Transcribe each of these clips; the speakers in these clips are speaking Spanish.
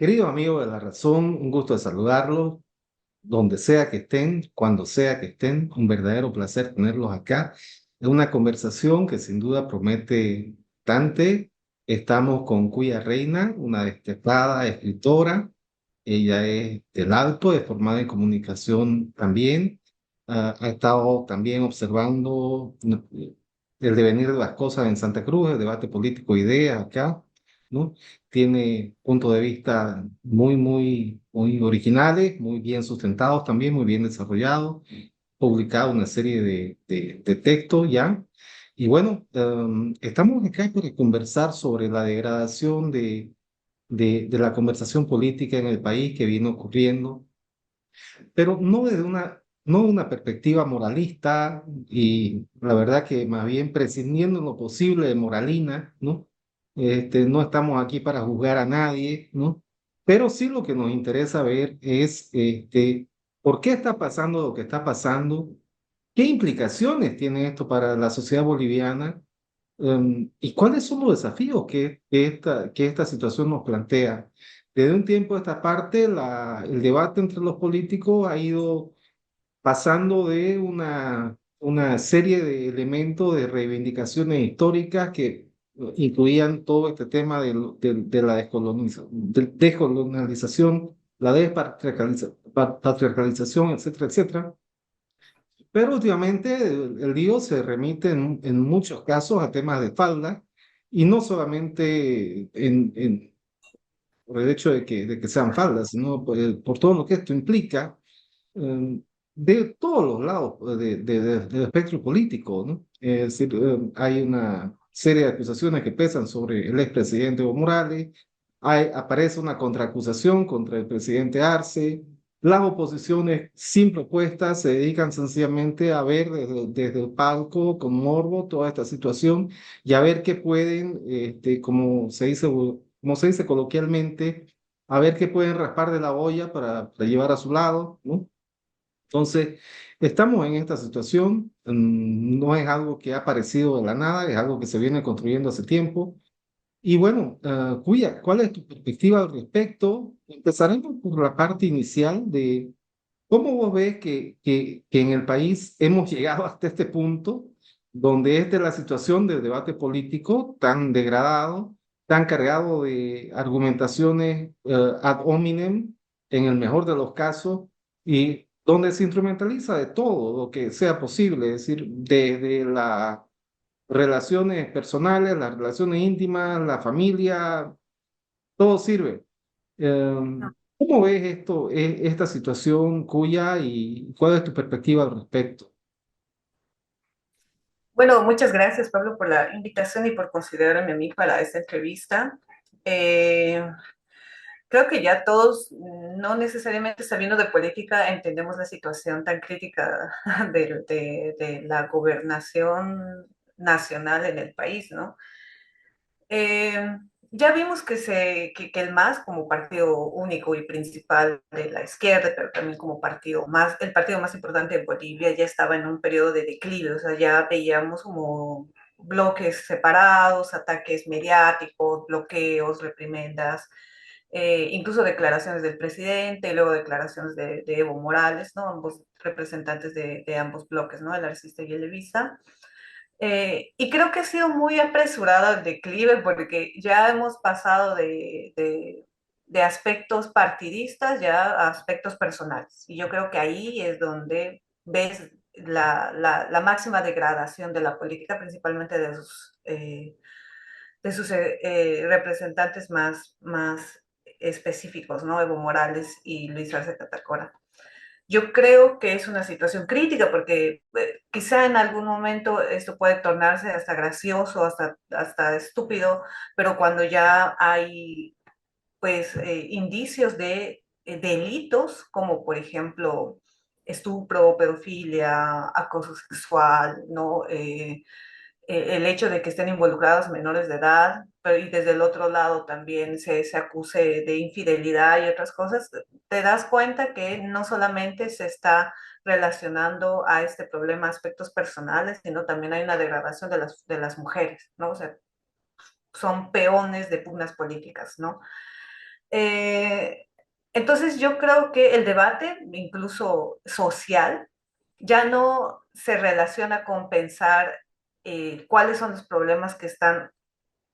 Queridos amigos de La Razón, un gusto de saludarlos, donde sea que estén, cuando sea que estén, un verdadero placer tenerlos acá. Es una conversación que sin duda promete bastante. Estamos con Cuya Reina, una destacada escritora. Ella es del Alto, es formada en comunicación también. Ha estado también observando el devenir de las cosas en Santa Cruz, el debate político, ideas acá, ¿no? Tiene puntos de vista muy originales, muy bien sustentados también, muy bien desarrollados, publicado una serie de textos ya. Y bueno, estamos acá para conversar sobre la degradación de la conversación política en el país que viene ocurriendo, pero no desde no una perspectiva moralista y la verdad que más bien prescindiendo en lo posible de moralina, ¿no? No estamos aquí para juzgar a nadie, ¿no? Pero sí lo que nos interesa ver es por qué está pasando lo que está pasando, qué implicaciones tiene esto para la sociedad boliviana. ¿Y cuáles son los desafíos que esta situación nos plantea? Desde un tiempo a esta parte, el debate entre los políticos ha ido pasando de una serie de elementos de reivindicaciones históricas que incluían todo este tema de la descolonización, la patriarcalización, etcétera, etcétera. Pero últimamente el lío se remite en muchos casos a temas de falda y no solamente por el hecho de que sean faldas, sino por todo lo que esto implica de todos los lados del espectro político, ¿no? Es decir, hay una serie de acusaciones que pesan sobre el expresidente Evo Morales, aparece una contraacusación contra el presidente Arce, las oposiciones sin propuestas se dedican sencillamente a ver desde el palco con morbo toda esta situación y a ver qué pueden, como se dice coloquialmente, a ver qué pueden raspar de la olla para llevar a su lado, ¿no? Entonces, estamos en esta situación, no es algo que ha aparecido de la nada, es algo que se viene construyendo hace tiempo. Y bueno, Cuya, ¿cuál es tu perspectiva al respecto? Empezaremos por la parte inicial de cómo vos ves que en el país hemos llegado hasta este punto, donde esta es la situación del debate político tan degradado, tan cargado de argumentaciones ad hominem, en el mejor de los casos, y donde se instrumentaliza de todo lo que sea posible, es decir, desde las relaciones personales, las relaciones íntimas, la familia, todo sirve. ¿Cómo ves esta situación cuya y cuál es tu perspectiva al respecto? Bueno, muchas gracias, Pablo, por la invitación y por considerarme a mí para esta entrevista. Eh, Creo que ya todos, no necesariamente sabiendo de política, entendemos la situación tan crítica de la gobernación nacional en el país, ¿no? Eh, ya vimos que el MAS como partido único y principal de la izquierda, pero también como el partido más importante de Bolivia, ya estaba en un periodo de declive, o sea, ya veíamos como bloques separados, ataques mediáticos, bloqueos, reprimendas, incluso declaraciones del presidente y luego declaraciones de Evo Morales, ¿no? Ambos representantes de ambos bloques, ¿no? El arcista y el levista. Y creo que ha sido muy apresurado el declive porque ya hemos pasado de aspectos partidistas ya a aspectos personales. Y yo creo que ahí es donde ves la máxima degradación de la política, principalmente de sus representantes más específicos, ¿no? Evo Morales y Luis Arce Catacora. Yo creo que es una situación crítica porque quizá en algún momento esto puede tornarse hasta gracioso, hasta estúpido, pero cuando ya hay pues indicios de delitos como por ejemplo estupro, pedofilia, acoso sexual, ¿no? El hecho de que estén involucrados menores de edad, pero y desde el otro lado también se acuse de infidelidad y otras cosas, te das cuenta que no solamente se está relacionando a este problema aspectos personales, sino también hay una degradación de las mujeres, ¿no? O sea, son peones de pugnas políticas, ¿no? Eh, entonces yo creo que el debate, incluso social, ya no se relaciona con pensar cuáles son los problemas que están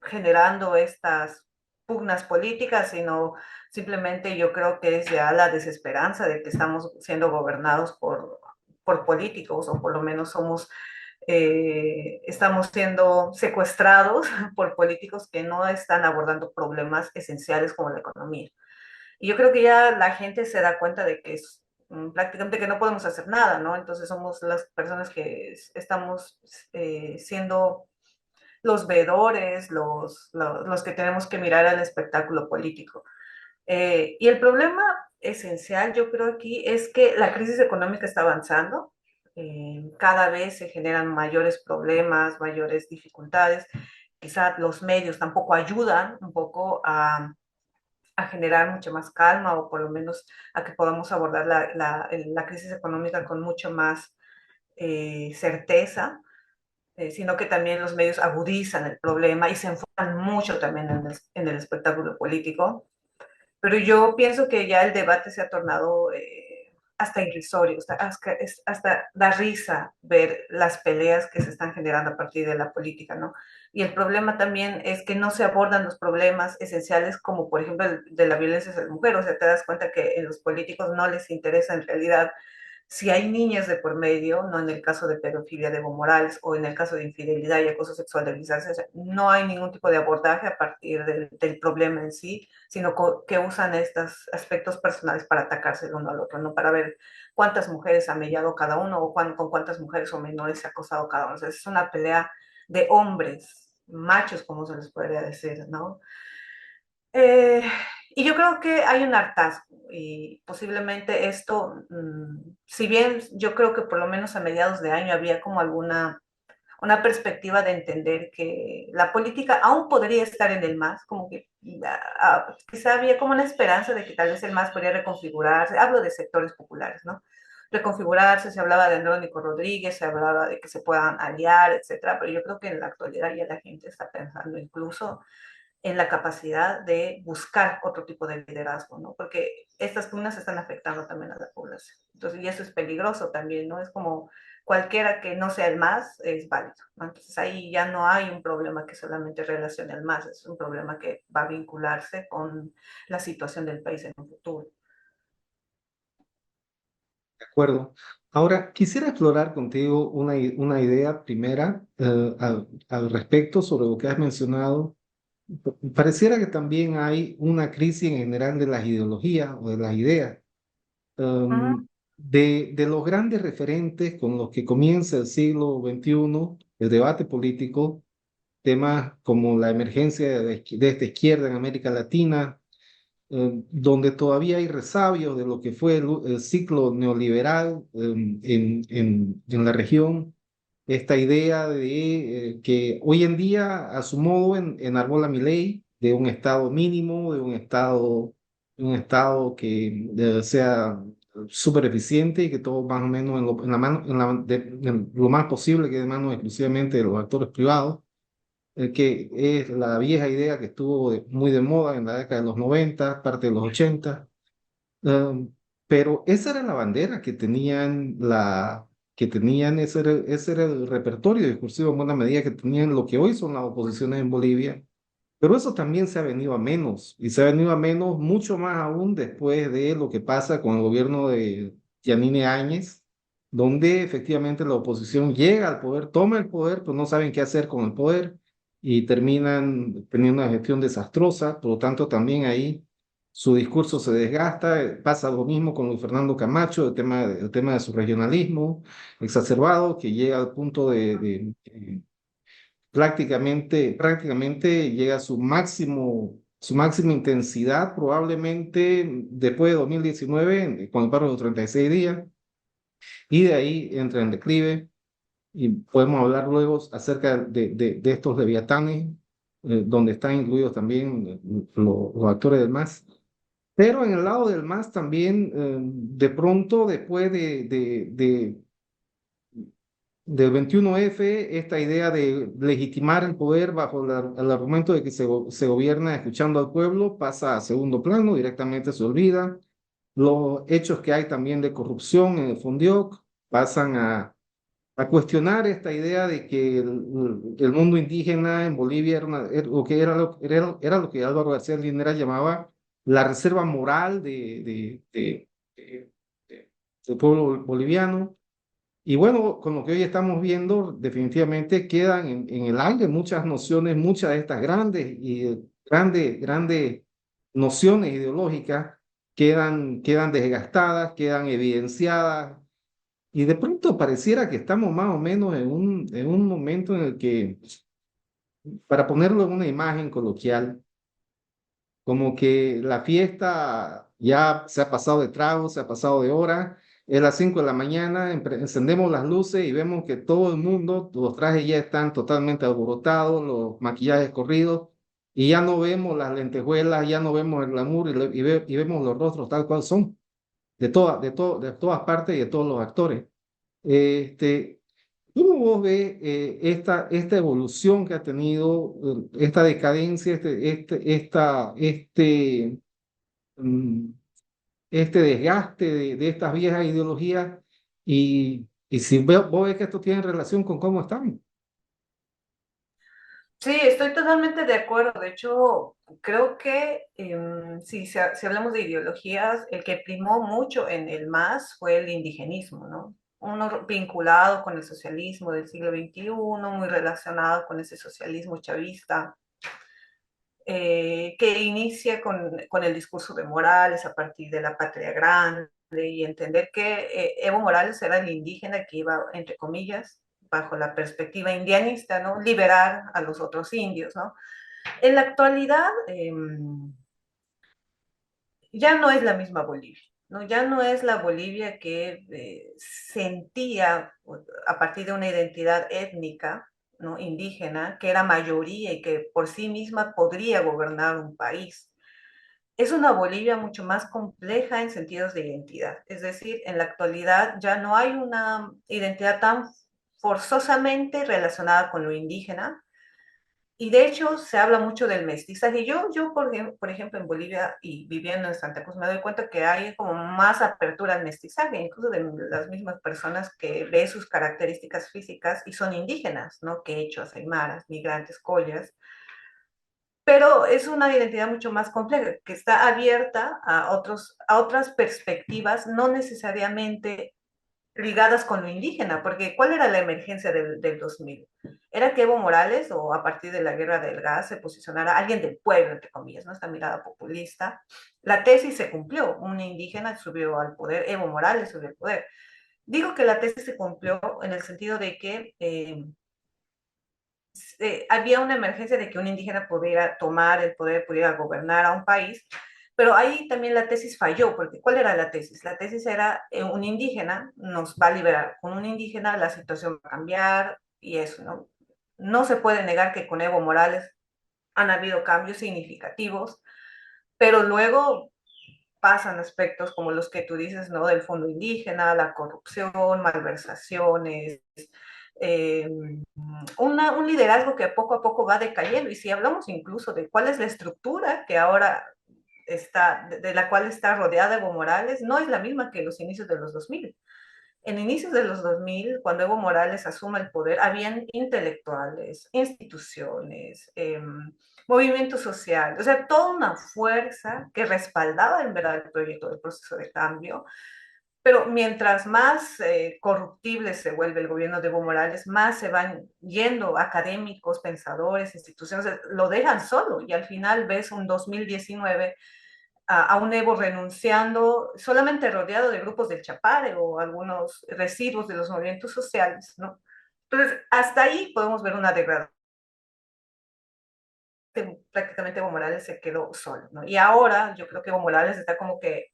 generando estas pugnas políticas, sino simplemente yo creo que es ya la desesperanza de que estamos siendo gobernados por políticos, o por lo menos estamos siendo secuestrados por políticos que no están abordando problemas esenciales como la economía. Y yo creo que ya la gente se da cuenta de que es prácticamente que no podemos hacer nada, ¿no? Entonces somos las personas que estamos siendo los veedores, los que tenemos que mirar al espectáculo político. Y el problema esencial, yo creo aquí, es que la crisis económica está avanzando. Cada vez se generan mayores problemas, mayores dificultades. Quizá los medios tampoco ayudan un poco a generar mucha más calma, o por lo menos a que podamos abordar la crisis económica con mucho más certeza, sino que también los medios agudizan el problema y se enfocan mucho también en el espectáculo político. Pero yo pienso que ya el debate se ha tornado hasta irrisorio, hasta da risa ver las peleas que se están generando a partir de la política, ¿no? Y el problema también es que no se abordan los problemas esenciales, como por ejemplo el de la violencia hacia la mujer. O sea, te das cuenta que en los políticos no les interesa en realidad si hay niñas de por medio, no en el caso de pedofilia de Evo Morales o en el caso de infidelidad y acoso sexual de Luis Arce. O sea, no hay ningún tipo de abordaje a partir del problema en sí, sino que usan estos aspectos personales para atacarse el uno al otro, no para ver cuántas mujeres ha mellado cada uno, o con cuántas mujeres o menores se ha acosado cada uno. O sea, es una pelea de hombres, machos, como se les podría decir, ¿no? Eh, y yo creo que hay un hartazgo, y posiblemente esto, si bien yo creo que por lo menos a mediados de año había como una perspectiva de entender que la política aún podría estar en el MAS, como que quizá había como una esperanza de que tal vez el MAS podría reconfigurarse. Hablo de sectores populares, ¿no? Reconfigurarse, se hablaba de Andrónico Rodríguez, se hablaba de que se puedan aliar, etcétera, pero yo creo que en la actualidad ya la gente está pensando incluso en la capacidad de buscar otro tipo de liderazgo, ¿no? Porque estas pugnas están afectando también a la población. Entonces, y eso es peligroso también, ¿no? Es como cualquiera que no sea el MAS es válido, ¿no? Entonces ahí ya no hay un problema que solamente relacione al MAS, es un problema que va a vincularse con la situación del país en un futuro. De acuerdo. Ahora, quisiera explorar contigo una idea primera al respecto sobre lo que has mencionado. Pareciera que también hay una crisis en general de las ideologías o de las ideas. Uh -huh, De los grandes referentes con los que comienza el siglo XXI, el debate político, temas como la emergencia de esta izquierda en América Latina, donde todavía hay resabios de lo que fue el ciclo neoliberal en la región, esta idea de que hoy en día, a su modo, enarbola Milei, de un Estado mínimo, de un estado que sea súper eficiente y que todo más o menos en la mano, en lo más posible que de manos exclusivamente de los actores privados, que es la vieja idea que estuvo muy de moda en la década de los 90, parte de los 80. Um, pero esa era la bandera ese era el repertorio discursivo en buena medida que tenían lo que hoy son las oposiciones en Bolivia. Pero eso también se ha venido a menos, y se ha venido a menos mucho más aún después de lo que pasa con el gobierno de Yanine Áñez, donde efectivamente la oposición llega al poder, toma el poder, pero no saben qué hacer con el poder y terminan teniendo una gestión desastrosa. Por lo tanto, también ahí su discurso se desgasta. Pasa lo mismo con Luis Fernando Camacho, el tema de su regionalismo exacerbado, que llega al punto prácticamente llega a su máxima intensidad probablemente después de 2019, con el paro de los 36 días, y de ahí entra en declive, y podemos hablar luego acerca de estos leviatanes, donde están incluidos también los actores del MAS. Pero en el lado del MAS también, de pronto, después del 21F, esta idea de legitimar el poder bajo el argumento de que se gobierna escuchando al pueblo pasa a segundo plano, directamente se olvida. Los hechos que hay también de corrupción en el Fondioc pasan a cuestionar esta idea de que el mundo indígena en Bolivia lo que era lo que Álvaro García Linera llamaba la reserva moral del pueblo boliviano. Y bueno, con lo que hoy estamos viendo, definitivamente quedan en el aire muchas nociones, muchas de estas grandes nociones ideológicas quedan desgastadas, quedan evidenciadas, y de pronto pareciera que estamos más o menos en un momento en el que, para ponerlo en una imagen coloquial, como que la fiesta ya se ha pasado de trago, se ha pasado de hora, es las 5 de la mañana, encendemos las luces y vemos que todo el mundo, los trajes ya están totalmente alborotados, los maquillajes corridos, y ya no vemos las lentejuelas, ya no vemos el glamour y vemos los rostros tal cual son, de todas partes y de todos los actores. Este, ¿Cómo vos ves esta evolución que ha tenido, esta decadencia, mm, este desgaste de estas viejas ideologías? Y si vos ves que esto tiene relación con cómo estamos. Sí, estoy totalmente de acuerdo. De hecho, creo que si hablamos de ideologías, el que primó mucho en el MAS fue el indigenismo, ¿no? Uno vinculado con el socialismo del siglo XXI, muy relacionado con ese socialismo chavista, que inicia con el discurso de Morales a partir de la patria grande y entender que Evo Morales era el indígena que iba, entre comillas, bajo la perspectiva indianista, ¿no? Liberar a los otros indios, ¿no? En la actualidad, ya no es la misma Bolivia, ¿no? Ya no es la Bolivia que sentía a partir de una identidad étnica, ¿no? Indígena, que era mayoría y que por sí misma podría gobernar un país. Es una Bolivia mucho más compleja en sentidos de identidad. Es decir, en la actualidad ya no hay una identidad tan forzosamente relacionada con lo indígena, y de hecho se habla mucho del mestizaje. Por ejemplo, en Bolivia y viviendo en Santa Cruz, me doy cuenta que hay como más apertura al mestizaje, incluso de las mismas personas que ven sus características físicas y son indígenas, ¿no? Quechuas, aymaras, migrantes, collas. Pero es una identidad mucho más compleja, que está abierta a otras perspectivas, no necesariamente ligadas con lo indígena, porque ¿cuál era la emergencia del 2000? Era que Evo Morales, o a partir de la guerra del gas, se posicionara alguien del pueblo, entre comillas, ¿no? Esta mirada populista. La tesis se cumplió, un indígena subió al poder, Evo Morales subió al poder. Digo que la tesis se cumplió en el sentido de que había una emergencia de que un indígena pudiera tomar el poder, pudiera gobernar a un país, pero ahí también la tesis falló, porque ¿cuál era la tesis? La tesis era un indígena nos va a liberar, con un indígena la situación va a cambiar y eso, ¿no? No se puede negar que con Evo Morales han habido cambios significativos, pero luego pasan aspectos como los que tú dices, ¿no? Del fondo indígena, la corrupción, malversaciones, eh, un liderazgo que poco a poco va decayendo. Y si hablamos incluso de cuál es la estructura que ahora está, de la cual está rodeada Evo Morales, no es la misma que los inicios de los 2000. En inicios de los 2000, cuando Evo Morales asume el poder, habían intelectuales, instituciones, movimientos sociales, o sea, toda una fuerza que respaldaba en verdad el proyecto del proceso de cambio. Pero mientras más corruptible se vuelve el gobierno de Evo Morales, más se van yendo académicos, pensadores, instituciones, lo dejan solo y al final ves un 2019 a un Evo renunciando, solamente rodeado de grupos del Chapare o algunos residuos de los movimientos sociales, ¿no? Entonces, hasta ahí podemos ver una degradación. Prácticamente Evo Morales se quedó solo, ¿no? Y ahora yo creo que Evo Morales está como que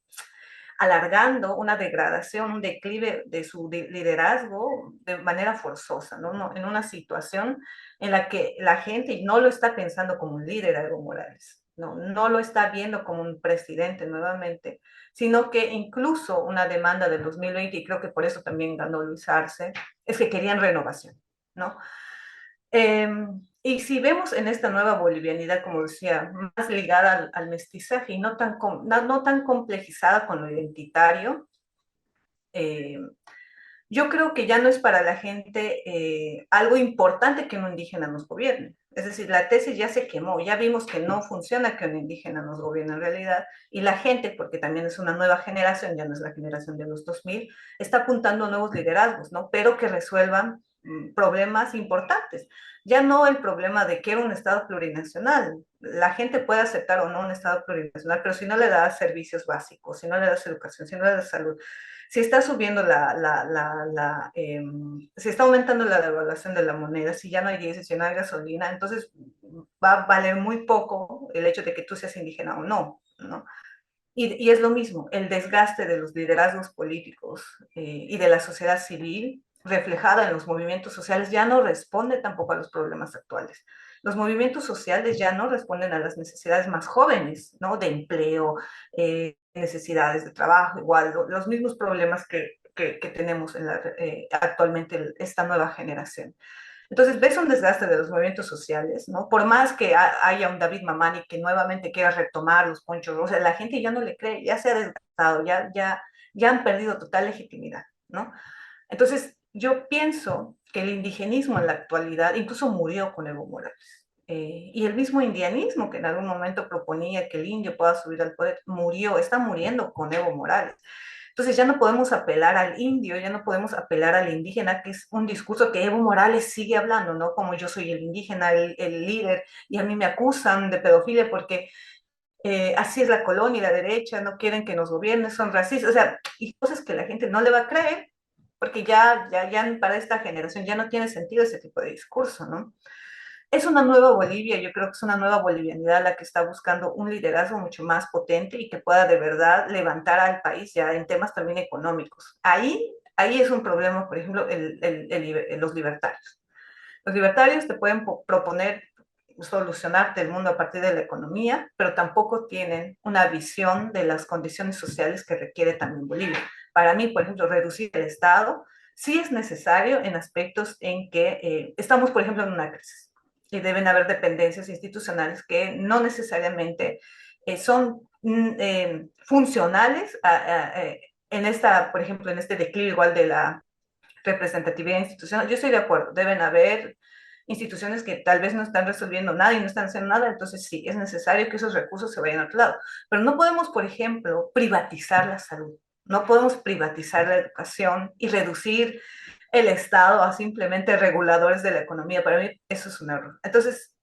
alargando una degradación, un declive de su liderazgo de manera forzosa, ¿no? En una situación en la que la gente no lo está pensando como un líder a Evo Morales. no lo está viendo como un presidente nuevamente, sino que incluso una demanda del 2020, y creo que por eso también ganó Luis Arce, es que querían renovación, ¿no? Eh, y si vemos en esta nueva bolivianidad, como decía, más ligada al mestizaje y no tan complejizada con lo identitario, eh, yo creo que ya no es para la gente algo importante que un indígena nos gobierne. Es decir, la tesis ya se quemó, ya vimos que no funciona que un indígena nos gobierne en realidad, y la gente, porque también es una nueva generación, ya no es la generación de los 2000, está apuntando a nuevos liderazgos, ¿no? Pero que resuelvan problemas importantes. Ya no el problema de que era un Estado plurinacional. La gente puede aceptar o no un Estado plurinacional, pero si no le das servicios básicos, si no le das educación, si no le das salud, si está subiendo si está aumentando la devaluación de la moneda, si ya no hay diésel, si no hay gasolina, entonces va a valer muy poco el hecho de que tú seas indígena o no, ¿no? Y es lo mismo, el desgaste de los liderazgos políticos y de la sociedad civil reflejada en los movimientos sociales ya no responde tampoco a los problemas actuales. Los movimientos sociales ya no responden a las necesidades más jóvenes, ¿no? De empleo, necesidades de trabajo, igual, los mismos problemas que tenemos actualmente esta nueva generación. Entonces ves un desgaste de los movimientos sociales, ¿no? Por más que haya un David Mamani que nuevamente quiera retomar los ponchos rosas, la gente ya no le cree, ya se ha desgastado, ya han perdido total legitimidad, ¿no? Entonces yo pienso que el indigenismo en la actualidad incluso murió con Evo Morales. Y el mismo indianismo que en algún momento proponía que el indio pueda subir al poder, murió, está muriendo con Evo Morales. Entonces ya no podemos apelar al indio, ya no podemos apelar al indígena, que es un discurso que Evo Morales sigue hablando, ¿no? Como yo soy el indígena, el líder, y a mí me acusan de pedofilia porque así es la colonia y la derecha, no quieren que nos gobiernen, son racistas, o sea, y cosas que la gente no le va a creer, porque ya para esta generación ya no tiene sentido ese tipo de discurso, ¿no? Es una nueva Bolivia, yo creo que es una nueva bolivianidad la que está buscando un liderazgo mucho más potente y que pueda de verdad levantar al país ya en temas también económicos. Ahí es un problema, por ejemplo, los libertarios. Los libertarios te pueden proponer solucionarte el mundo a partir de la economía, pero tampoco tienen una visión de las condiciones sociales que requiere también Bolivia. Para mí, por ejemplo, reducir el Estado sí es necesario en aspectos en que estamos, por ejemplo, en una crisis y deben haber dependencias institucionales que no necesariamente son funcionales en esta, por ejemplo, en este declive igual de la representatividad institucional. Yo estoy de acuerdo, deben haber instituciones que tal vez no están resolviendo nada y no están haciendo nada, entonces sí, es necesario que esos recursos se vayan a otro lado. Pero no podemos, por ejemplo, privatizar la salud, no podemos privatizar la educación y reducir el Estado a simplemente reguladores de la economía. Para mí eso es un error. Entonces,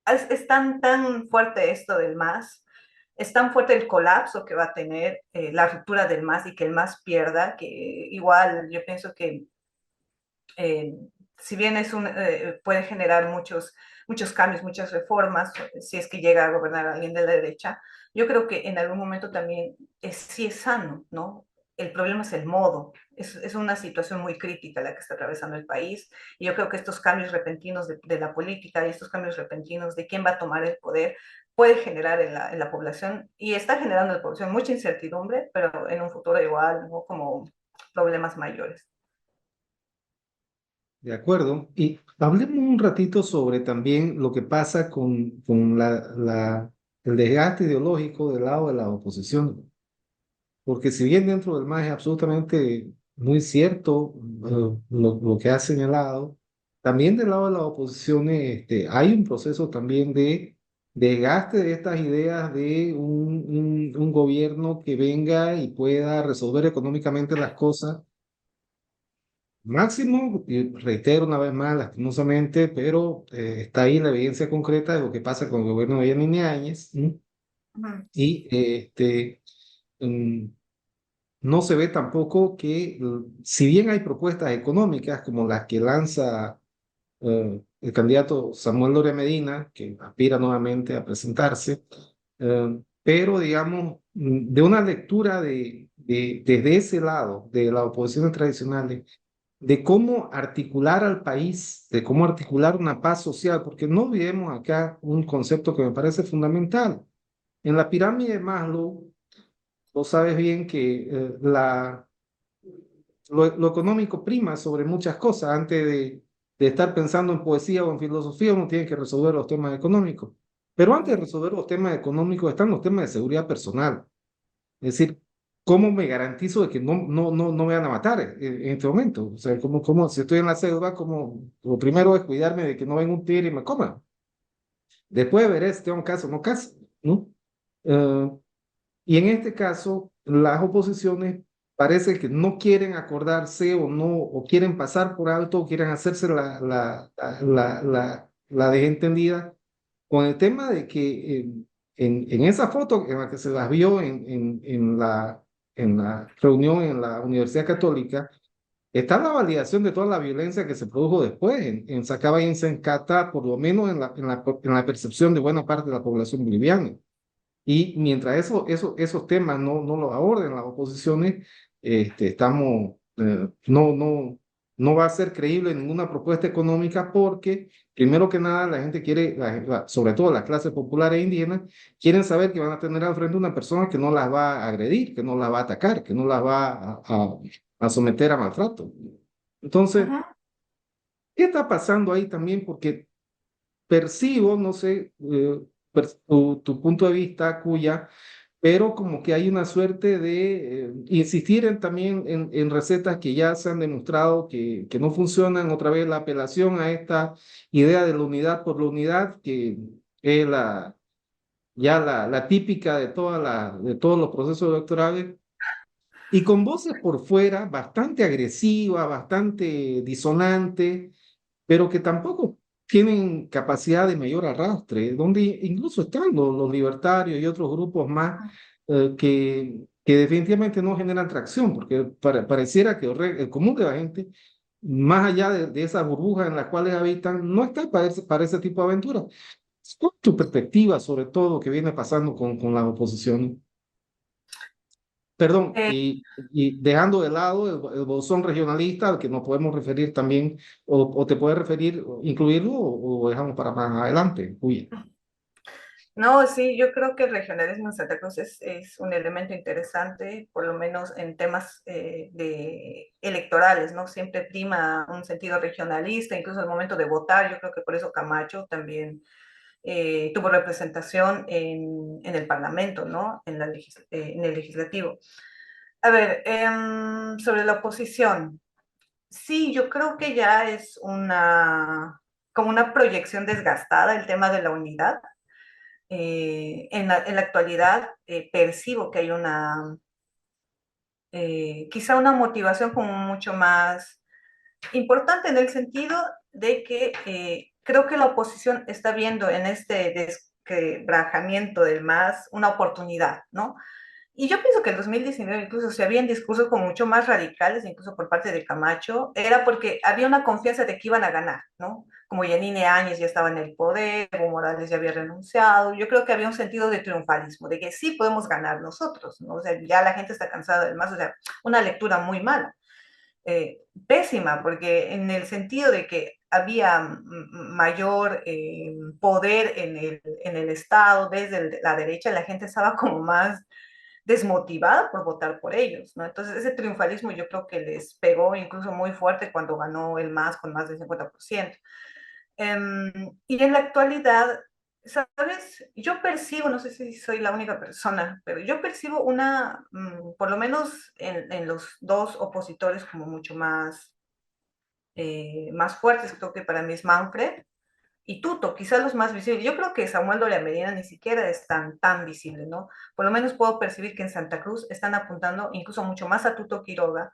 es tan fuerte esto del MAS, es tan fuerte el colapso que va a tener la ruptura del MAS y que el MAS pierda, que igual yo pienso que eh, si bien puede generar muchos cambios, muchas reformas, si es que llega a gobernar alguien de la derecha, yo creo que en algún momento también sí es sano, ¿no? El problema es el modo. Es una situación muy crítica la que está atravesando el país. Y yo creo que estos cambios repentinos de la política y estos cambios repentinos de quién va a tomar el poder puede generar en la población, y está generando en la población mucha incertidumbre, pero en un futuro igual, ¿no? Como problemas mayores. De acuerdo. Y hablemos un ratito sobre también lo que pasa con el desgaste ideológico del lado de la oposición. Porque si bien dentro del MAS es absolutamente muy cierto lo que ha señalado, también del lado de la oposición hay un proceso también de desgaste de estas ideas de un gobierno que venga y pueda resolver económicamente las cosas. Máximo, y reitero una vez más, lastimosamente, pero está ahí la evidencia concreta de lo que pasa con el gobierno de Yanine Áñez, ¿no? Ujú. Y mm, no se ve tampoco que, si bien hay propuestas económicas como las que lanza el candidato Samuel Lorea Medina, que aspira nuevamente a presentarse, pero digamos, de una lectura desde ese lado, de las oposiciones tradicionales, de cómo articular al país, de cómo articular una paz social, porque no olvidemos acá un concepto que me parece fundamental. En la pirámide de Maslow, vos sabes bien que lo económico prima sobre muchas cosas. Antes de estar pensando en poesía o en filosofía, uno tiene que resolver los temas económicos. Pero antes de resolver los temas económicos están los temas de seguridad personal. Es decir, ¿cómo me garantizo de que no me van a matar en este momento? O sea, si estoy en la selva, como lo primero es cuidarme de que no venga un tigre y me coma. Después veré si tengo caso o no caso, ¿no? Eh, y en este caso, las oposiciones parece que no quieren acordarse o no, o quieren pasar por alto, o quieren hacerse la desentendida con el tema de que en esa foto en la que se las vio en la reunión en la Universidad Católica, está la validación de toda la violencia que se produjo después en Sacaba y en Sencata, por lo menos en la percepción de buena parte de la población boliviana. Y mientras esos temas no los aborden las oposiciones, estamos, no va a ser creíble ninguna propuesta económica porque, primero que nada, la gente quiere, sobre todo las clases populares e indígenas, quieren saber que van a tener al frente una persona que no las va a agredir, que no las va a atacar, que no las va a someter a maltrato. Entonces, Ujú. ¿qué está pasando ahí también? Porque percibo, no sé, tu punto de vista, Cuya, pero como que hay una suerte de insistir también en recetas que ya se han demostrado que no funcionan. Otra vez la apelación a esta idea de la unidad por la unidad, que es la típica de todos los procesos electorales, y con voces por fuera bastante agresivas, bastante disonantes, pero que tampoco tienen capacidad de mayor arrastre, donde incluso están los libertarios y otros grupos más que definitivamente no generan tracción, porque pareciera que el común de la gente, más allá de esas burbujas en las cuales habitan, no está para ese tipo de aventuras. ¿Cuál es tu perspectiva sobre todo lo que viene pasando con las oposiciones? Perdón, Eh, y dejando de lado el bolsón regionalista al que nos podemos referir también, o te puedes referir, incluirlo, o dejamos para más adelante. Uy, no, sí, yo creo que el regionalismo en Santa Cruz es un elemento interesante, por lo menos en temas electorales, ¿no? Siempre prima un sentido regionalista, incluso al momento de votar, yo creo que por eso Camacho también tuvo representación en el Parlamento, ¿no? En el legislativo. A ver, sobre la oposición, sí, yo creo que ya es como una proyección desgastada el tema de la unidad. En la actualidad percibo que hay quizá una motivación como mucho más importante en el sentido de que creo que la oposición está viendo en este desquebrajamiento del MAS una oportunidad, ¿no? Y yo pienso que en 2019 incluso si habían discursos como mucho más radicales, incluso por parte de Camacho, era porque había una confianza de que iban a ganar, ¿no? Como Yanine Áñez ya estaba en el poder, Evo Morales ya había renunciado, yo creo que había un sentido de triunfalismo, de que sí podemos ganar nosotros, ¿no? O sea, ya la gente está cansada del MAS, o sea, una lectura muy mala, pésima, porque en el sentido de que había mayor poder en el Estado, desde la derecha, la gente estaba como más desmotivada por votar por ellos, ¿no? Entonces ese triunfalismo yo creo que les pegó incluso muy fuerte cuando ganó el MAS con más del 50%. Y en la actualidad, ¿sabes? Yo percibo, no sé si soy la única persona, pero yo percibo por lo menos en los dos opositores como mucho más fuertes, creo que para mí es Manfred y Tuto, quizás los más visibles. Yo creo que Samuel Doria Medina ni siquiera es tan visible, ¿no? Por lo menos puedo percibir que en Santa Cruz están apuntando incluso mucho más a Tuto Quiroga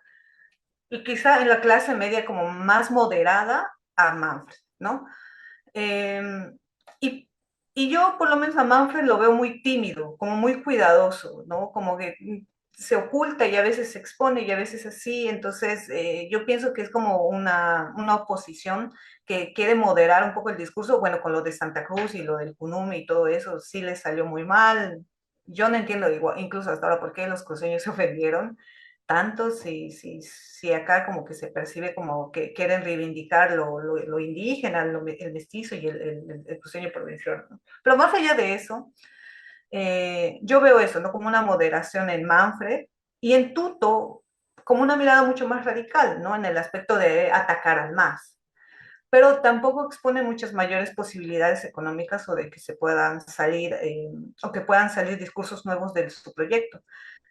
y quizá en la clase media como más moderada a Manfred, ¿no? Eh, y, y yo por lo menos a Manfred lo veo muy tímido, como muy cuidadoso, ¿no? Como que se oculta y a veces se expone y a veces así, entonces yo pienso que es como una oposición que quiere moderar un poco el discurso, bueno, con lo de Santa Cruz y lo del Cunume y todo eso, sí les salió muy mal, yo no entiendo igual, incluso hasta ahora por qué los cruceños se ofendieron, tanto si acá como que se percibe como que quieren reivindicar lo indígena, el mestizo y el cruceño provincial, ¿no? Pero más allá de eso, yo veo eso, ¿no? Como una moderación en Manfred y en Tuto como una mirada mucho más radical, ¿no? En el aspecto de atacar al MAS, pero tampoco expone muchas mayores posibilidades económicas o de que se puedan salir o que puedan salir discursos nuevos de su proyecto.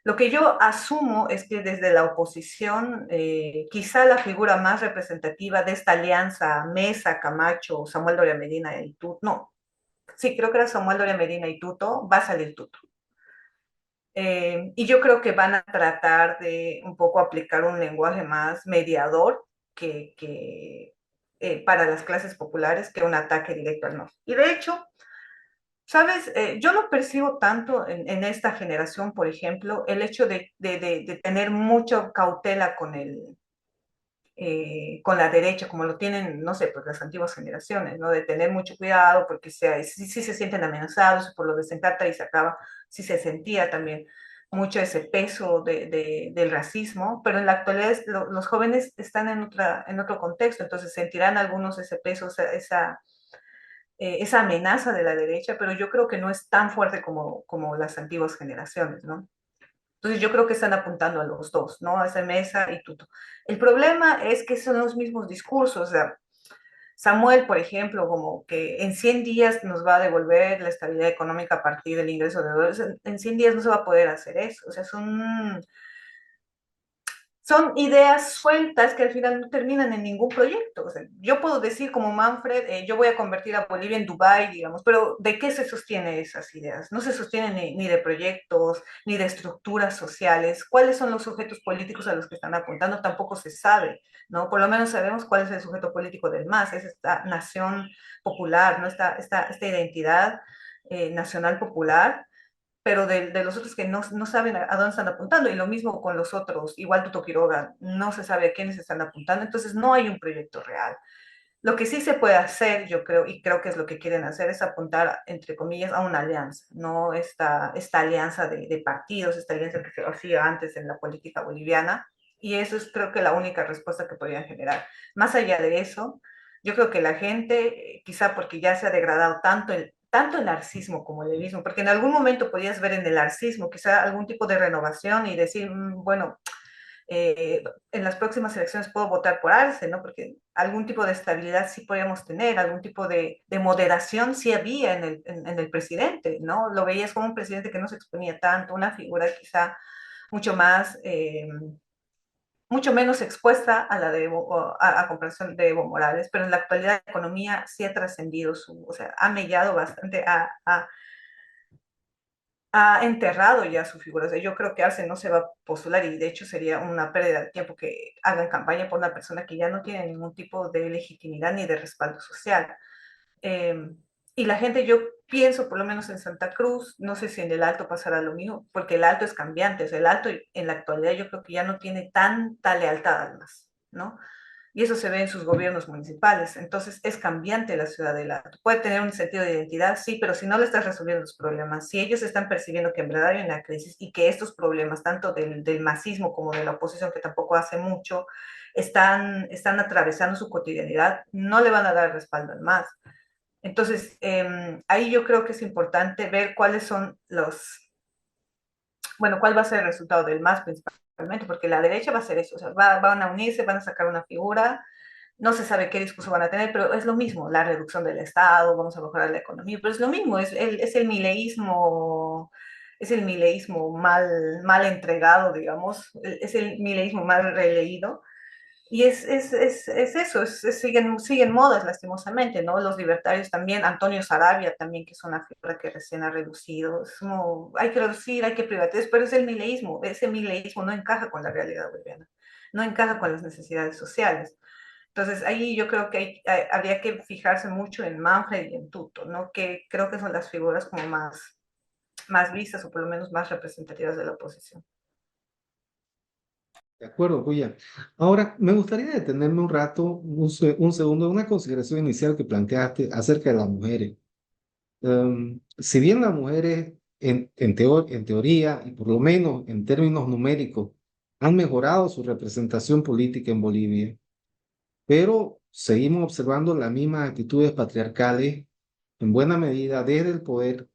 Lo que yo asumo es que desde la oposición, quizá la figura más representativa de esta alianza Mesa, Camacho, Samuel Doria Medina y Tuto, no, sí, creo que era Samuel Doria Medina y Tuto, va a salir Tuto. Y yo creo que van a tratar de un poco aplicar un lenguaje más mediador para las clases populares que un ataque directo al norte. Y de hecho, sabes, yo no percibo tanto esta generación, por ejemplo, el hecho de tener mucha cautela con la derecha, como lo tienen, no sé, pues las antiguas generaciones, ¿no? De tener mucho cuidado porque sí se sienten amenazados por lo de Sencata y se acaba, sí se sentía también mucho ese peso del racismo, pero en la actualidad los jóvenes están en otro contexto, entonces sentirán algunos ese peso, esa amenaza de la derecha, pero yo creo que no es tan fuerte como las antiguas generaciones, ¿no? Entonces yo creo que están apuntando a los dos, ¿no? A esa mesa y Tuto. El problema es que son los mismos discursos. O sea, Samuel, por ejemplo, como que en 100 días nos va a devolver la estabilidad económica a partir del ingreso de dólares. En 100 días no se va a poder hacer eso. O sea, son ideas sueltas que al final no terminan en ningún proyecto. O sea, yo puedo decir como Manfred, yo voy a convertir a Bolivia en Dubái, digamos, pero ¿de qué se sostienen esas ideas? No se sostienen ni de proyectos, ni de estructuras sociales. ¿Cuáles son los sujetos políticos a los que están apuntando? Tampoco se sabe, ¿no? Por lo menos sabemos cuál es el sujeto político del MAS, es esta nación popular, ¿no? Esta identidad nacional popular, pero de los otros que no saben a dónde están apuntando, y lo mismo con los otros, igual Tuto Quiroga, no se sabe a quiénes están apuntando, entonces no hay un proyecto real. Lo que sí se puede hacer, yo creo, y creo que es lo que quieren hacer, es apuntar, entre comillas, a una alianza, no esta alianza de partidos, esta alianza que se hacía antes en la política boliviana, y eso es creo que la única respuesta que podrían generar. Más allá de eso, yo creo que la gente, quizá porque ya se ha degradado tanto el arcismo como el levismo, porque en algún momento podías ver en el arcismo quizá algún tipo de renovación y decir, bueno, en las próximas elecciones puedo votar por Arce, ¿no? Porque algún tipo de estabilidad sí podíamos tener, algún tipo de moderación sí había en el presidente, ¿no? Lo veías como un presidente que no se exponía tanto, una figura quizá mucho más, mucho menos expuesta a la a comparación de Evo Morales, pero en la actualidad la economía sí ha trascendido o sea, ha mellado bastante, ha enterrado ya su figura. O sea, yo creo que Arce no se va a postular y de hecho sería una pérdida de tiempo que hagan campaña por una persona que ya no tiene ningún tipo de legitimidad ni de respaldo social. Eh, y la gente, yo pienso, por lo menos en Santa Cruz, no sé si en el Alto pasará lo mismo, porque el Alto es cambiante. O sea, el Alto en la actualidad yo creo que ya no tiene tanta lealtad al MAS, ¿no? Y eso se ve en sus gobiernos municipales. Entonces es cambiante la ciudad del Alto. Puede tener un sentido de identidad, sí, pero si no le estás resolviendo los problemas, si ellos están percibiendo que en verdad hay una crisis y que estos problemas, tanto del masismo como de la oposición, que tampoco hace mucho, están atravesando su cotidianidad, no le van a dar respaldo al MAS. Entonces, ahí yo creo que es importante ver cuáles son bueno, cuál va a ser el resultado del MAS principalmente, porque la derecha va a hacer eso, o sea, van a unirse, van a sacar una figura, no se sabe qué discurso van a tener, pero es lo mismo, la reducción del Estado, vamos a mejorar la economía, pero es lo mismo, es el mileísmo mal entregado, digamos, es el mileísmo mal releído, y es eso, siguen modas lastimosamente, ¿no? Los libertarios también, Antonio Sarabia también, que es una figura que recién ha reducido, es como, hay que reducir, hay que privatizar, pero es el mileísmo, ese mileísmo no encaja con la realidad boliviana, no encaja con las necesidades sociales. Entonces ahí yo creo que habría que fijarse mucho en Manfred y en Tuto, ¿no? Que creo que son las figuras como más vistas o por lo menos más representativas de la oposición. De acuerdo, Julia. Ahora, me gustaría detenerme un rato, un segundo, en una consideración inicial que planteaste acerca de las mujeres. Si bien las mujeres, en teoría, y por lo menos en términos numéricos, han mejorado su representación política en Bolivia, pero seguimos observando las mismas actitudes patriarcales en buena medida desde el poder,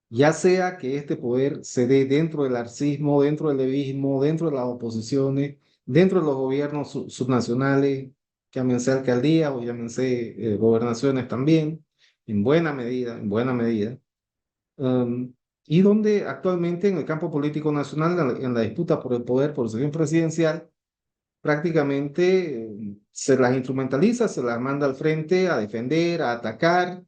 ya sea que este poder se dé dentro del arcismo, dentro del levismo, dentro de las oposiciones, dentro de los gobiernos subnacionales, llámense alcaldías o llámense gobernaciones también, en buena medida. Um, y donde actualmente en el campo político nacional, en la disputa por el poder, por el señor presidencial, prácticamente se las instrumentaliza, se las manda al frente a defender, a atacar,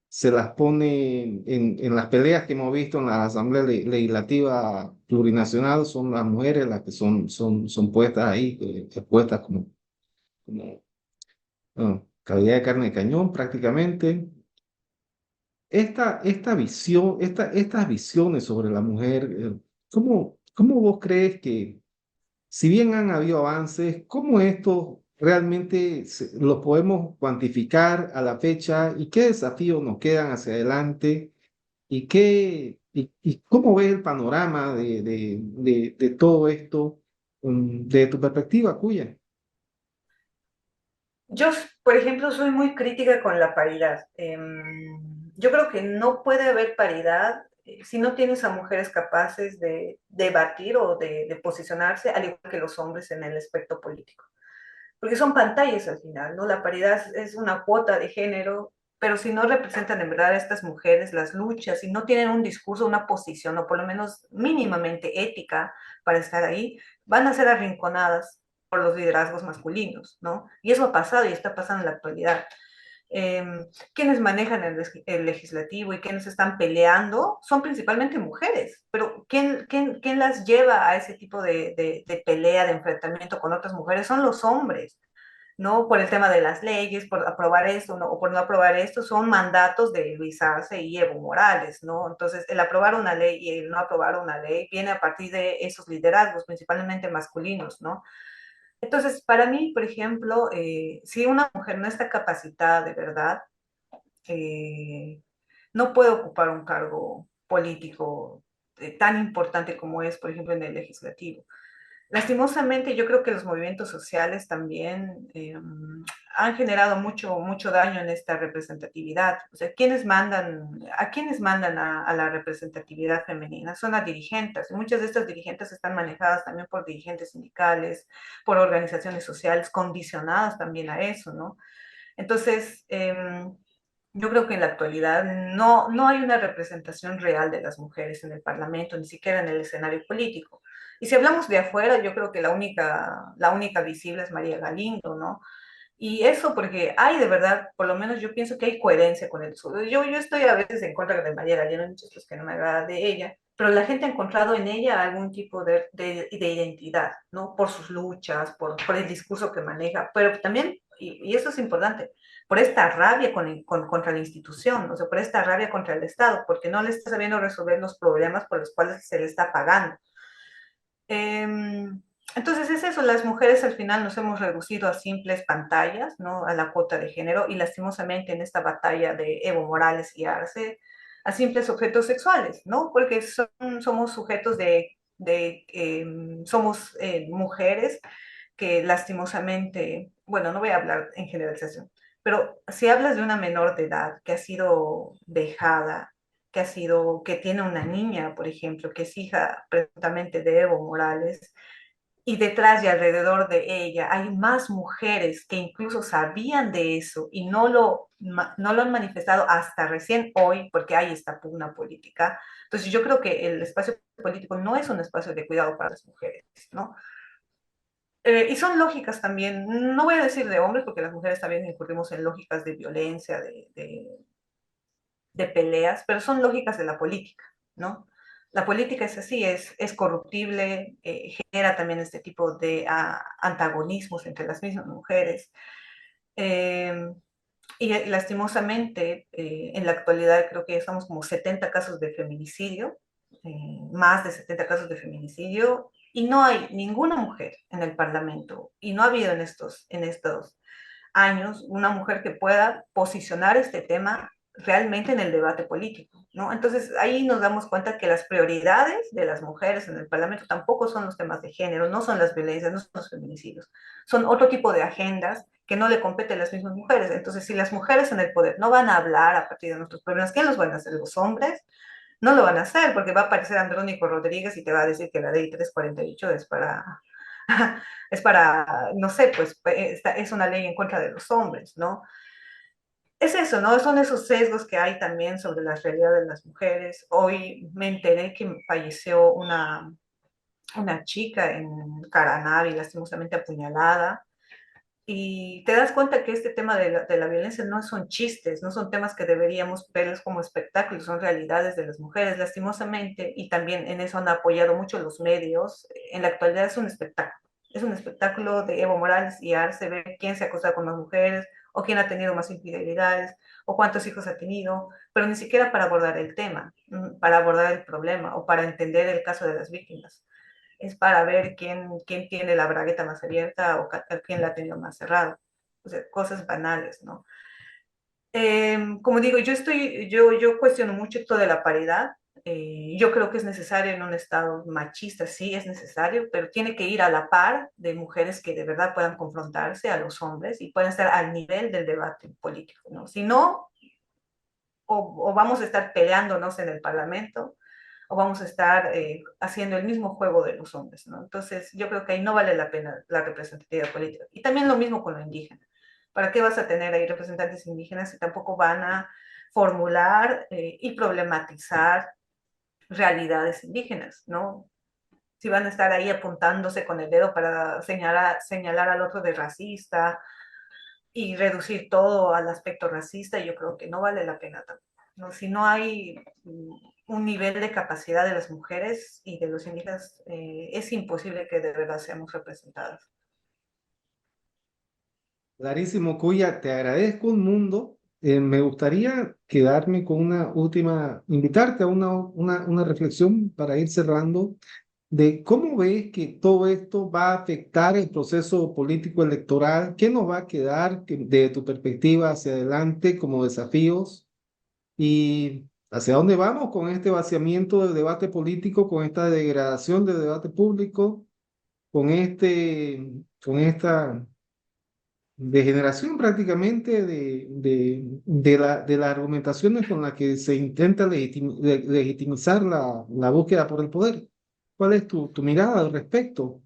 se las pone en las peleas que hemos visto en la Asamblea Legislativa Plurinacional, son las mujeres las que son puestas ahí, expuestas como calidad de carne de cañón prácticamente. Esta visión, estas visiones sobre la mujer, ¿cómo vos crees que, si bien han habido avances, cómo esto realmente los podemos cuantificar a la fecha y qué desafíos nos quedan hacia adelante y cómo ves el panorama de todo esto de tu perspectiva, Cuya? Yo, por ejemplo, soy muy crítica con la paridad. Yo creo que no puede haber paridad si no tienes a mujeres capaces de debatir o de posicionarse, al igual que los hombres en el aspecto político. Porque son pantallas al final, ¿no? La paridad es una cuota de género, pero si no representan en verdad a estas mujeres, las luchas, si no tienen un discurso, una posición, o por lo menos mínimamente ética para estar ahí, van a ser arrinconadas por los liderazgos masculinos, ¿no? Y eso ha pasado y está pasando en la actualidad. Eh, quienes manejan el legislativo y quienes están peleando son principalmente mujeres, pero ¿quién las lleva a ese tipo de pelea, de enfrentamiento con otras mujeres? Son los hombres. ¿No? Por el tema de las leyes, por aprobar esto, ¿no? O por no aprobar esto, son mandatos de Luis Arce y Evo Morales, ¿no? Entonces, el aprobar una ley y el no aprobar una ley viene a partir de esos liderazgos, principalmente masculinos, ¿no? Entonces, para mí, por ejemplo, si una mujer no está capacitada de verdad, eh, no puede ocupar un cargo político tan importante como es, por ejemplo, en el legislativo. Lastimosamente, yo creo que los movimientos sociales también han generado mucho daño en esta representatividad. O sea, ¿quiénes mandan a la representatividad femenina? Son las dirigentes. Muchas de estas dirigentes están manejadas también por dirigentes sindicales, por organizaciones sociales, condicionadas también a eso, ¿no? Entonces, yo creo que en la actualidad no hay una representación real de las mujeres en el Parlamento, ni siquiera en el escenario político. Y si hablamos de afuera, yo creo que la única visible es María Galindo, ¿no? Y eso porque hay de verdad, por lo menos yo pienso que hay coherencia con el sur. Yo estoy a veces en contra de María Galindo, hay muchas cosas que no me agrada de ella, pero la gente ha encontrado en ella algún tipo de identidad, ¿no? Por sus luchas, por el discurso que maneja, pero también, y eso es importante, por esta rabia contra la institución, o sea, por esta rabia contra el Estado, porque no le está sabiendo resolver los problemas por los cuales se le está pagando. Entonces es eso, las mujeres al final nos hemos reducido a simples pantallas, ¿no? A la cuota de género y lastimosamente en esta batalla de Evo Morales y Arce, a simples objetos sexuales, ¿no? Porque somos sujetos somos mujeres que lastimosamente, bueno, no voy a hablar en generalización, pero si hablas de una menor de edad que ha sido dejada, que tiene una niña, por ejemplo, que es hija presuntamente de Evo Morales, y detrás y alrededor de ella hay más mujeres que incluso sabían de eso y no lo han manifestado hasta recién hoy porque hay esta pugna política. Entonces yo creo que el espacio político no es un espacio de cuidado para las mujeres, ¿no? Y son lógicas también, no voy a decir de hombres, porque las mujeres también incurrimos en lógicas de violencia, de peleas, pero son lógicas de la política, ¿no? La política es así, es corruptible, genera también este tipo de antagonismos entre las mismas mujeres. Eh, y lastimosamente, en la actualidad creo que estamos como 70 casos de feminicidio, más de 70 casos de feminicidio, y no hay ninguna mujer en el Parlamento, y no ha habido en estos años una mujer que pueda posicionar este tema realmente en el debate político, ¿no? Entonces ahí nos damos cuenta que las prioridades de las mujeres en el Parlamento tampoco son los temas de género, no son las violencias, no son los feminicidios, son otro tipo de agendas que no le competen a las mismas mujeres. Entonces, si las mujeres en el poder no van a hablar a partir de nuestros problemas, ¿quién los van a hacer? Los hombres no lo van a hacer porque va a aparecer Andrónico Rodríguez y te va a decir que la ley 348 es para, es para, no sé, pues es una ley en contra de los hombres, ¿no? Es eso, ¿no? Son esos sesgos que hay también sobre la realidad de las mujeres. Hoy me enteré que falleció una chica en Caranavi, lastimosamente apuñalada. Y te das cuenta que este tema de la violencia no son chistes, no son temas que deberíamos verlos como espectáculos, son realidades de las mujeres, lastimosamente, y también en eso han apoyado mucho los medios. En la actualidad es un espectáculo de Evo Morales y Arce, ver quién se acuesta con las mujeres, o quién ha tenido más infidelidades, o cuántos hijos ha tenido, pero ni siquiera para abordar el tema, para abordar el problema, o para entender el caso de las víctimas es para ver quién tiene la bragueta más abierta o quién la ha tenido más cerrada. O sea, cosas banales, ¿no? Como digo, yo cuestiono mucho esto de la paridad. Yo creo que es necesario en un estado machista, sí es necesario, pero tiene que ir a la par de mujeres que de verdad puedan confrontarse a los hombres y puedan estar al nivel del debate político, ¿no? Si no, o vamos a estar peleándonos en el Parlamento o vamos a estar haciendo el mismo juego de los hombres, ¿no? Entonces, yo creo que ahí no vale la pena la representatividad política. Y también lo mismo con lo indígena. ¿Para qué vas a tener ahí representantes indígenas si tampoco van a formular y problematizar realidades indígenas, ¿no? Si van a estar ahí apuntándose con el dedo para señalar al otro de racista y reducir todo al aspecto racista, yo creo que no vale la pena tampoco, ¿no? Si no hay un nivel de capacidad de las mujeres y de los indígenas, es imposible que de verdad seamos representadas. Clarísimo, Cuya, te agradezco un mundo. Me gustaría quedarme con una última, invitarte a una reflexión para ir cerrando de cómo ves que todo esto va a afectar el proceso político electoral, qué nos va a quedar de tu perspectiva hacia adelante como desafíos y hacia dónde vamos con este vaciamiento del debate político, con esta degradación del debate público, con esta degeneración prácticamente de las argumentaciones con las que se intenta legitimizar la búsqueda por el poder. ¿Cuál es tu mirada al respecto?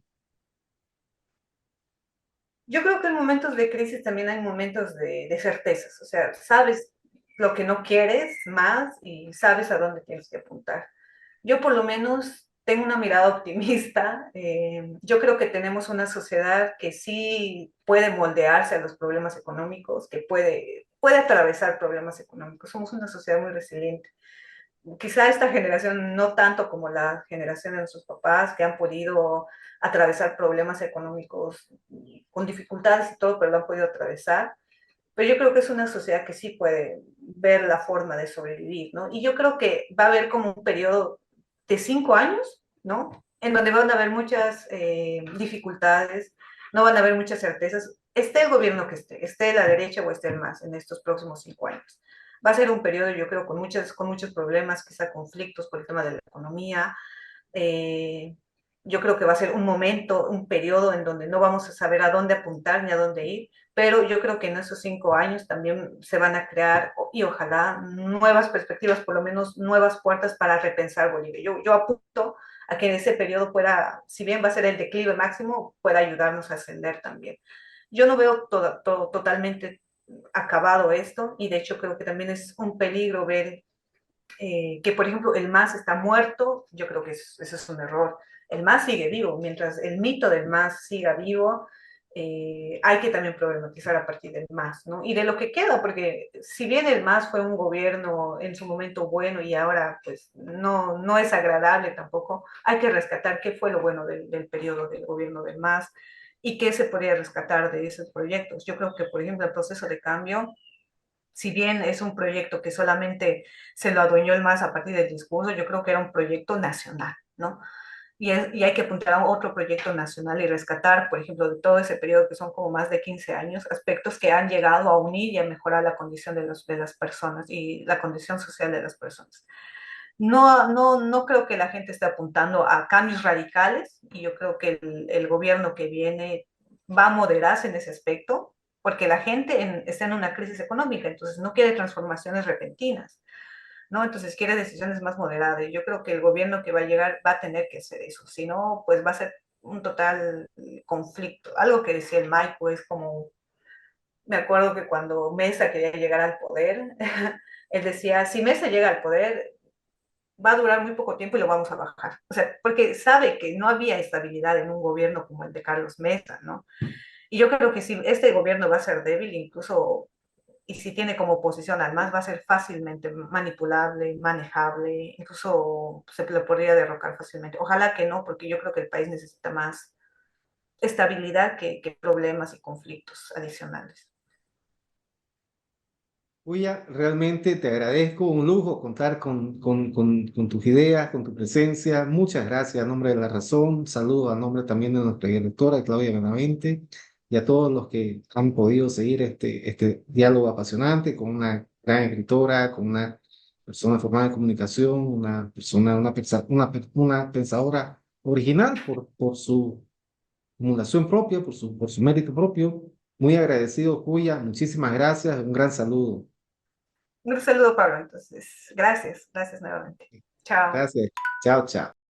Yo creo que en momentos de crisis también hay momentos de certezas, o sea, sabes lo que no quieres más y sabes a dónde tienes que apuntar. Yo por lo menos tengo una mirada optimista. Yo creo que tenemos una sociedad que sí puede moldearse a los problemas económicos, que puede atravesar problemas económicos. Somos una sociedad muy resiliente. Quizá esta generación no tanto como la generación de nuestros papás, que han podido atravesar problemas económicos con dificultades y todo, pero lo han podido atravesar. Pero yo creo que es una sociedad que sí puede ver la forma de sobrevivir, ¿no? Y yo creo que va a haber como un periodo de 5 años, ¿no? En donde van a haber muchas dificultades, no van a haber muchas certezas, esté el gobierno que esté la derecha o esté el MAS en estos próximos 5 años. Va a ser un periodo, yo creo, con muchos problemas, quizá conflictos por el tema de la economía, eh, yo creo que va a ser un momento, un periodo en donde no vamos a saber a dónde apuntar ni a dónde ir, pero yo creo que en esos 5 años también se van a crear y ojalá nuevas perspectivas, por lo menos nuevas puertas para repensar Bolivia. Yo apunto a que en ese periodo pueda, si bien va a ser el declive máximo, pueda ayudarnos a ascender también. Yo no veo todo totalmente acabado esto y de hecho creo que también es un peligro ver que por ejemplo el MAS está muerto, yo creo que eso es un error. El MAS sigue vivo, mientras el mito del MAS siga vivo, hay que también problematizar a partir del MAS, ¿no? Y de lo que queda, porque si bien el MAS fue un gobierno en su momento bueno y ahora pues no es agradable tampoco, hay que rescatar qué fue lo bueno del periodo del gobierno del MAS y qué se podría rescatar de esos proyectos. Yo creo que, por ejemplo, el proceso de cambio si bien es un proyecto que solamente se lo adueñó el MAS a partir del discurso, yo creo que era un proyecto nacional, ¿no? y hay que apuntar a otro proyecto nacional y rescatar, por ejemplo, de todo ese periodo que son como más de 15 años, aspectos que han llegado a unir y a mejorar la condición de las personas y la condición social de las personas. No creo que la gente esté apuntando a cambios radicales y yo creo que el gobierno que viene va a moderarse en ese aspecto porque la gente está en una crisis económica, entonces no quiere transformaciones repentinas, ¿no? Entonces quiere decisiones más moderadas. Y yo creo que el gobierno que va a llegar va a tener que hacer eso, si no, pues va a ser un total conflicto. Algo que decía el Maipo es como, me acuerdo que cuando Mesa quería llegar al poder, él decía, si Mesa llega al poder, va a durar muy poco tiempo y lo vamos a bajar. O sea, porque sabe que no había estabilidad en un gobierno como el de Carlos Mesa, ¿no? Y yo creo que si este gobierno va a ser débil, incluso, y si tiene como oposición al MAS, va a ser fácilmente manipulable, manejable, incluso se lo podría derrocar fácilmente. Ojalá que no, porque yo creo que el país necesita más estabilidad que problemas y conflictos adicionales. Puya, realmente te agradezco, un lujo contar con tus ideas, con tu presencia. Muchas gracias a nombre de La Razón. Saludo a nombre también de nuestra directora, Claudia Benavente, y a todos los que han podido seguir este diálogo apasionante con una gran escritora, con una persona formada en comunicación, una persona, una pensadora original por su acumulación propia, por su mérito propio. Muy agradecido, Puya. Muchísimas gracias. Un gran saludo. Un saludo, Pablo. Entonces, gracias nuevamente. Chao. Gracias. Chao, chao.